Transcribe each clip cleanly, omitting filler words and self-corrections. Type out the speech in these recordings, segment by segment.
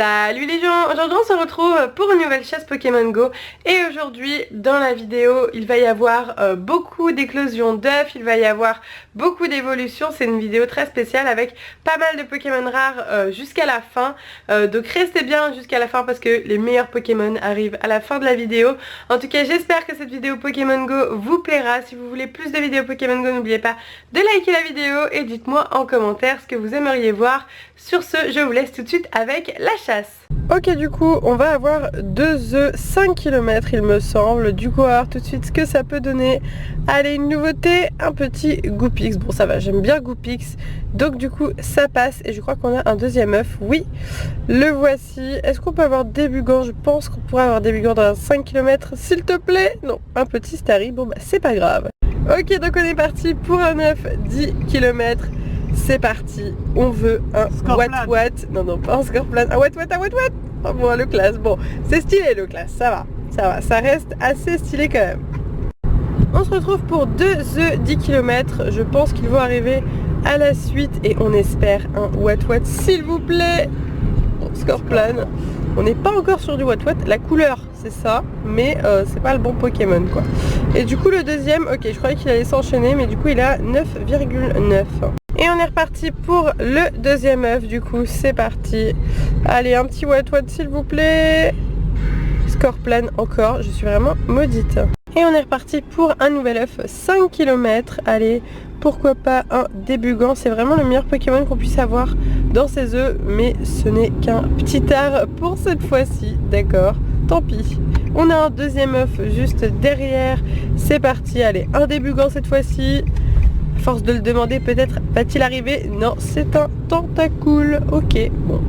Salut les gens, aujourd'hui on se retrouve pour une nouvelle chasse Pokémon Go et aujourd'hui dans la vidéo il va y avoir beaucoup d'éclosions d'œufs, il va y avoir beaucoup d'évolutions, c'est une vidéo très spéciale avec pas mal de Pokémon rares jusqu'à la fin, donc restez bien jusqu'à la fin parce que les meilleurs Pokémon arrivent à la fin de la vidéo. En tout cas j'espère que cette vidéo Pokémon Go vous plaira. Si vous voulez plus de vidéos Pokémon Go, n'oubliez pas de liker la vidéo et dites-moi en commentaire ce que vous aimeriez voir. Sur ce, je vous laisse tout de suite avec la chasse. Ok, du coup on va avoir 2 œufs 5 km il me semble. Du coup on va voir tout de suite ce que ça peut donner. Allez, une nouveauté, un petit Goupix. Bon ça va, j'aime bien Goupix. Donc du coup ça passe et je crois qu'on a un deuxième œuf. Oui, le voici. Est-ce qu'on peut avoir des Bugans? Je pense qu'on pourrait avoir des Bugans dans un 5 km s'il te plaît. Non, un petit Starry, bon bah c'est pas grave. Ok, donc on est parti pour un œuf 10 km. C'est parti, on veut un Watwat. Non, pas un Scorplan, un Watwat. Oh bon, le classe, bon, c'est stylé le classe, ça va, ça reste assez stylé quand même. On se retrouve pour 2 œufs 10 km, je pense qu'ils vont arriver à la suite et on espère un Watwat s'il vous plaît. Bon, Scorplan, on n'est pas encore sur du Watwat, la couleur c'est ça, mais c'est pas le bon Pokémon quoi. Et du coup le deuxième, ok, je croyais qu'il allait s'enchaîner, mais du coup il a 9,9. Et on est reparti pour le deuxième œuf, du coup c'est parti. Allez, un petit Watwat s'il vous plaît. Scorplan encore, je suis vraiment maudite. Et on est reparti pour un nouvel œuf 5 km. Allez, pourquoi pas un Débugant. C'est vraiment le meilleur Pokémon qu'on puisse avoir dans ces œufs. Mais ce n'est qu'un petit art pour cette fois-ci, d'accord, tant pis. On a un deuxième œuf juste derrière. C'est parti, allez, un Débugant cette fois-ci. Force de le demander, peut-être va-t-il arriver? Non, c'est un Tentacool. Ok, bon,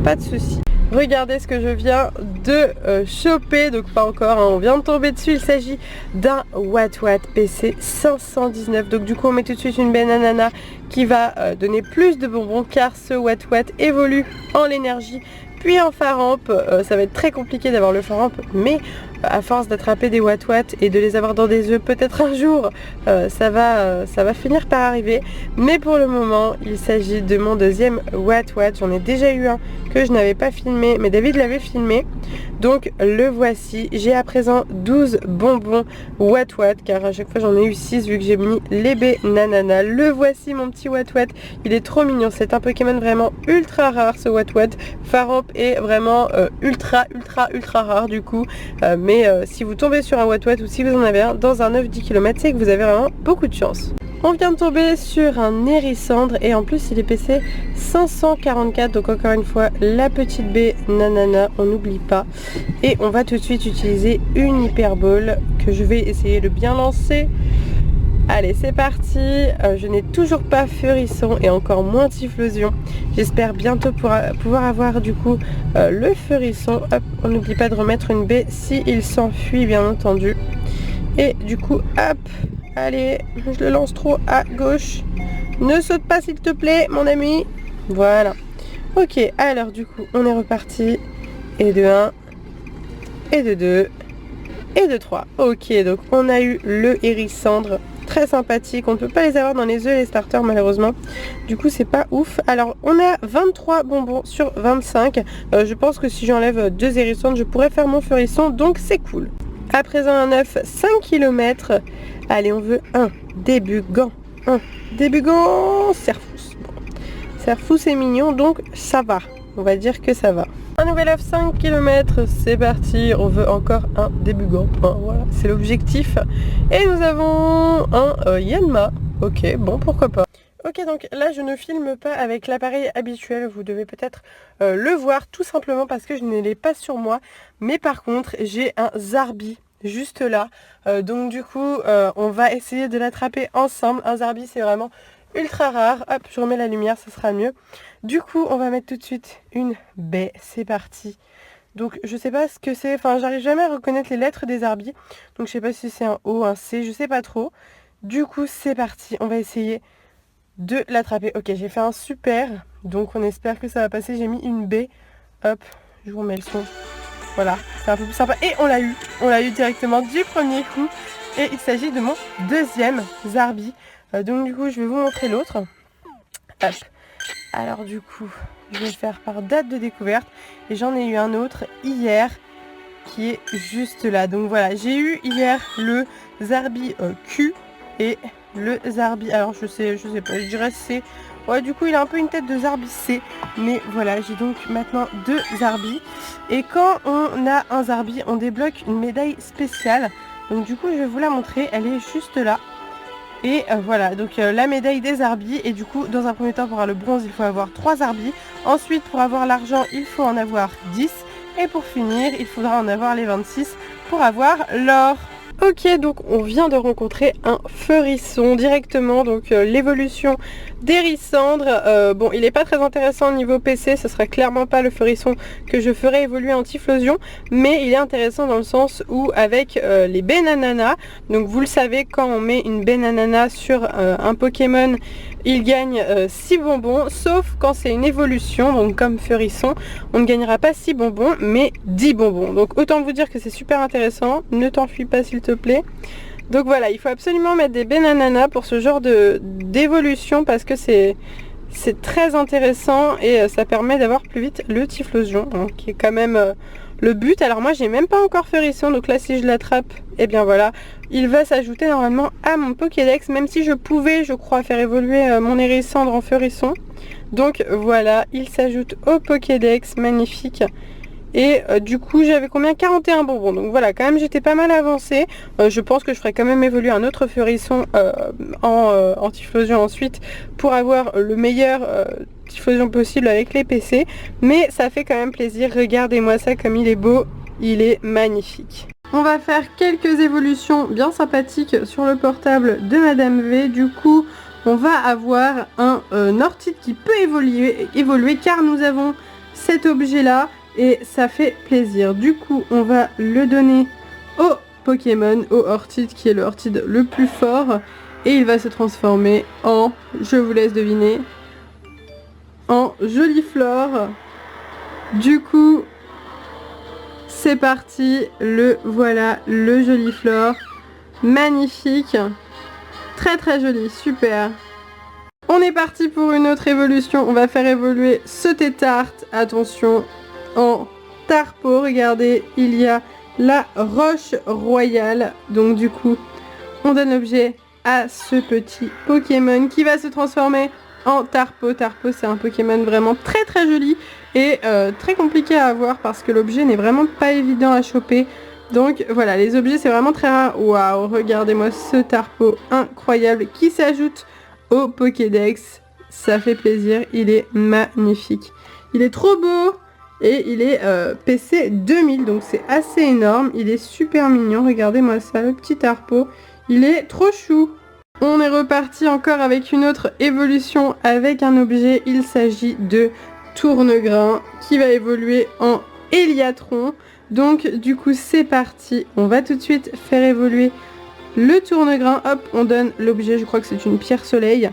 pas de souci. Regardez ce que je viens de choper, donc pas encore, hein, on vient de tomber dessus. Il s'agit d'un Watwat PC 519. Donc du coup on met tout de suite une banana qui va donner plus de bonbons car ce Watwat évolue en l'énergie puis en Faramp. Ça va être très compliqué d'avoir le Faramp, mais à force d'attraper des Watwat et de les avoir dans des œufs, peut-être un jour ça va finir par arriver. Mais pour le moment il s'agit de mon deuxième Watwat. J'en ai déjà eu un que je n'avais pas filmé, mais David l'avait filmé, donc le voici. J'ai à présent 12 bonbons Watwat car à chaque fois j'en ai eu 6 vu que j'ai mis les bananas. Le voici mon petit Watwat, il est trop mignon. C'est un Pokémon vraiment ultra rare ce Watwat. Faramp est vraiment ultra rare du coup, mais si vous tombez sur un Watwat ou si vous en avez un dans un œuf 10 km, c'est que vous avez vraiment beaucoup de chance. On vient de tomber sur un Hérissandre et en plus il est PC 544, donc encore une fois la petite baie nanana, on n'oublie pas. Et on va tout de suite utiliser une Hyperball que je vais essayer de bien lancer. Allez, c'est parti. Je n'ai toujours pas Furisson et encore moins Typhlosion. J'espère bientôt pouvoir avoir du coup le Furisson. Hop, on n'oublie pas de remettre une baie si il s'enfuit bien entendu. Et du coup, hop, allez, je le lance trop à gauche. Ne saute pas s'il te plaît, mon ami. Voilà. Ok, alors du coup, on est reparti. Et de 1, et de 2, et de 3. Ok, donc on a eu le Hérissandre. Très sympathique, on ne peut pas les avoir dans les œufs et les starters malheureusement. Du coup c'est pas ouf. Alors on a 23 bonbons sur 25. Je pense que si j'enlève 2 hérissons, je pourrais faire mon Furisson, donc c'est cool. À présent un œuf 5 km. Allez, on veut un Débugant. Un Débugant Serfous. Bon. Serfous c'est mignon, donc ça va. On va dire que ça va. Un nouvel œuf 5 km, c'est parti. On veut encore un Débugant. Hein, voilà, c'est l'objectif. Et nous avons un Yanma. Ok, bon, pourquoi pas. Ok, donc là je ne filme pas avec l'appareil habituel. Vous devez peut-être le voir tout simplement parce que je ne l'ai pas sur moi. Mais par contre, j'ai un Zarbi juste là. Donc du coup, on va essayer de l'attraper ensemble. Un Zarbi, c'est vraiment ultra rare. Hop, je remets la lumière, ça sera mieux. Du coup, on va mettre tout de suite une baie. C'est parti. Donc, je sais pas ce que c'est. Enfin, j'arrive jamais à reconnaître les lettres des Zarbi. Donc, je sais pas si c'est un O, un C, je sais pas trop. Du coup, c'est parti. On va essayer de l'attraper. Ok, j'ai fait un super. Donc, on espère que ça va passer. J'ai mis une baie. Hop, je vous remets le son. Voilà, c'est un peu plus sympa. Et on l'a eu. On l'a eu directement du premier coup. Et il s'agit de mon deuxième Zarbi. Donc du coup je vais vous montrer l'autre. Hop. Alors du coup je vais le faire par date de découverte. Et j'en ai eu un autre hier qui est juste là. Donc voilà, j'ai eu hier le Zarbi Q et le Zarbi, alors je sais pas, je dirais C. Ouais, du coup il a un peu une tête de Zarbi C, mais voilà, j'ai donc maintenant 2 Zarbi. Et quand on a un Zarbi, on débloque une médaille spéciale. Donc du coup je vais vous la montrer, elle est juste là. Et voilà, donc la médaille des Zarbi. Et du coup dans un premier temps pour avoir le bronze il faut avoir 3 Zarbi. Ensuite pour avoir l'argent il faut en avoir 10. Et pour finir il faudra en avoir les 26 pour avoir l'or. Ok, donc on vient de rencontrer un Furisson directement, donc l'évolution d'Hérisandre. Bon, il n'est pas très intéressant au niveau PC, ce sera clairement pas le Furisson que je ferai évoluer en Typhlosion, mais il est intéressant dans le sens où avec les Benanana, donc vous le savez, quand on met une Benanana sur un Pokémon, il gagne 6 bonbons, sauf quand c'est une évolution, donc comme Furisson, on ne gagnera pas 6 bonbons, mais 10 bonbons. Donc autant vous dire que c'est super intéressant, ne t'enfuis pas s'il te plaît. Donc voilà, il faut absolument mettre des Benanana pour ce genre d'évolution parce que c'est très intéressant et ça permet d'avoir plus vite le Typhlosion, hein, qui est quand même le but. Alors moi j'ai même pas encore Furisson, donc là si je l'attrape, et bien voilà, il va s'ajouter normalement à mon Pokédex, même si je pouvais, je crois, faire évoluer mon Hérissandre en Furisson. Donc voilà, il s'ajoute au Pokédex, magnifique. Et du coup j'avais combien, 41 bonbons, donc voilà, quand même j'étais pas mal avancée. Je pense que je ferai quand même évoluer un autre Furisson en Typhlosion ensuite pour avoir le meilleur Typhlosion possible avec les PC. Mais ça fait quand même plaisir, regardez-moi ça comme il est beau, il est magnifique. On va faire quelques évolutions bien sympathiques sur le portable de Madame V. Du coup on va avoir un Orchid qui peut évoluer car nous avons cet objet là. Et ça fait plaisir. Du coup, on va le donner au Pokémon, au Orchid, qui est le Orchid le plus fort. Et il va se transformer en, je vous laisse deviner, en Joliflore. Du coup, c'est parti. Le voilà, le Joliflore. Magnifique. Très très joli, super. On est parti pour une autre évolution. On va faire évoluer ce Tétart. Attention. En Tarpo, regardez, il y a la roche royale. Donc du coup, on donne l'objet à ce petit Pokémon qui va se transformer en Tarpo. Tarpo, c'est un Pokémon vraiment très très joli et très compliqué à avoir parce que l'objet n'est vraiment pas évident à choper. Donc voilà, les objets c'est vraiment très rare. Waouh, regardez-moi ce Tarpo incroyable qui s'ajoute au Pokédex. Ça fait plaisir, il est magnifique. Il est trop beau. Et il est PC 2000, donc c'est assez énorme. Il est super mignon, regardez-moi ça, le petit Tarpo. Il est trop chou. On est reparti encore avec une autre évolution avec un objet. Il s'agit de Tournegrain qui va évoluer en Héliatron. Donc du coup c'est parti. On va tout de suite faire évoluer le Tournegrain. Hop, on donne l'objet, je crois que c'est une pierre soleil.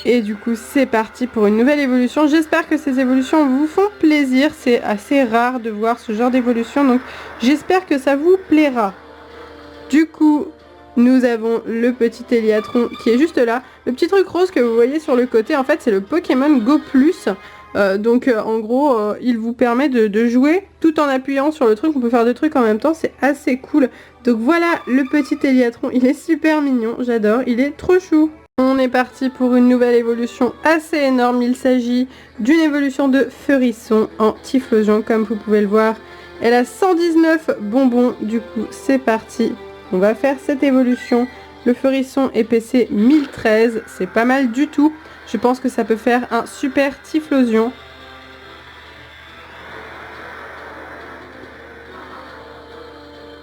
Et du coup c'est parti pour une nouvelle évolution. J'espère que ces évolutions vous font plaisir. C'est assez rare de voir ce genre d'évolution. Donc j'espère que ça vous plaira. Du coup nous avons le petit Héliatron qui est juste là. Le petit truc rose que vous voyez sur le côté, en fait c'est le Pokémon Go Plus. En gros il vous permet de jouer tout en appuyant sur le truc. On peut faire deux trucs en même temps, c'est assez cool. Donc voilà le petit Héliatron. Il est super mignon, j'adore, il est trop chou. On est parti pour une nouvelle évolution assez énorme. Il s'agit d'une évolution de Furisson en Typhlosion, comme vous pouvez le voir. Elle a 119 bonbons, du coup c'est parti. On va faire cette évolution. Le Furisson est PC 1013, c'est pas mal du tout. Je pense que ça peut faire un super Typhlosion.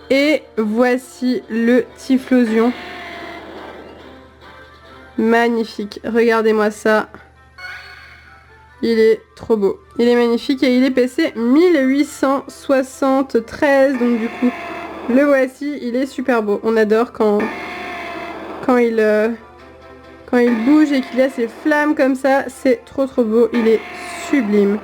Et voici le Typhlosion. Magnifique, regardez-moi ça. Il est trop beau. Il est magnifique et il est PC 1873. Donc du coup, le voici, il est super beau. On adore quand il bouge et qu'il a ses flammes comme ça. C'est trop beau, il est sublime.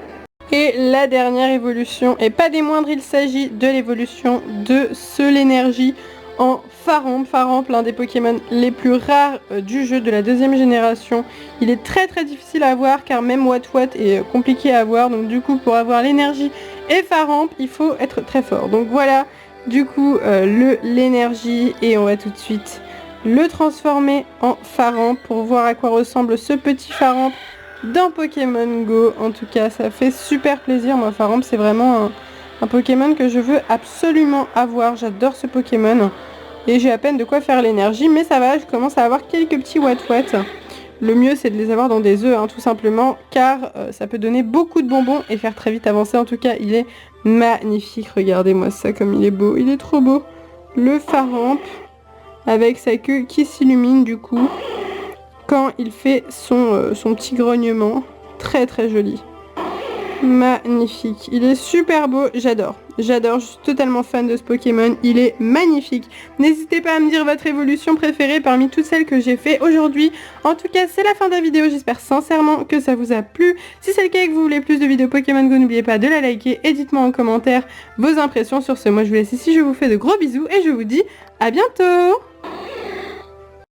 Et la dernière évolution, et pas des moindres, il s'agit de l'évolution de Seul Énergie en Faramp. Faramp, l'un des Pokémon les plus rares du jeu de la 2e génération. Il est très difficile à avoir car même Watwat est compliqué à avoir. Donc du coup pour avoir l'énergie et Faramp, il faut être très fort. Donc voilà du coup l'énergie et on va tout de suite le transformer en Faramp pour voir à quoi ressemble ce petit Faramp dans Pokémon Go. En tout cas ça fait super plaisir. Moi Faramp c'est vraiment un Pokémon que je veux absolument avoir. J'adore ce Pokémon et j'ai à peine de quoi faire l'énergie, mais ça va, je commence à avoir quelques petits Watwat. Le mieux c'est de les avoir dans des œufs tout simplement car ça peut donner beaucoup de bonbons et faire très vite avancer. En tout cas il est magnifique, regardez-moi ça comme il est beau, il est trop beau. Le Faramp avec sa queue qui s'illumine du coup quand il fait son petit grognement, très joli. Magnifique, il est super beau, j'adore, je suis totalement fan de ce Pokémon, il est magnifique. N'hésitez pas à me dire votre évolution préférée parmi toutes celles que j'ai fait aujourd'hui. En tout cas c'est la fin de la vidéo, j'espère sincèrement que ça vous a plu. Si c'est le cas et que vous voulez plus de vidéos Pokémon Go, n'oubliez pas de la liker et dites-moi en commentaire vos impressions sur ce. Moi je vous laisse ici, je vous fais de gros bisous et je vous dis à bientôt.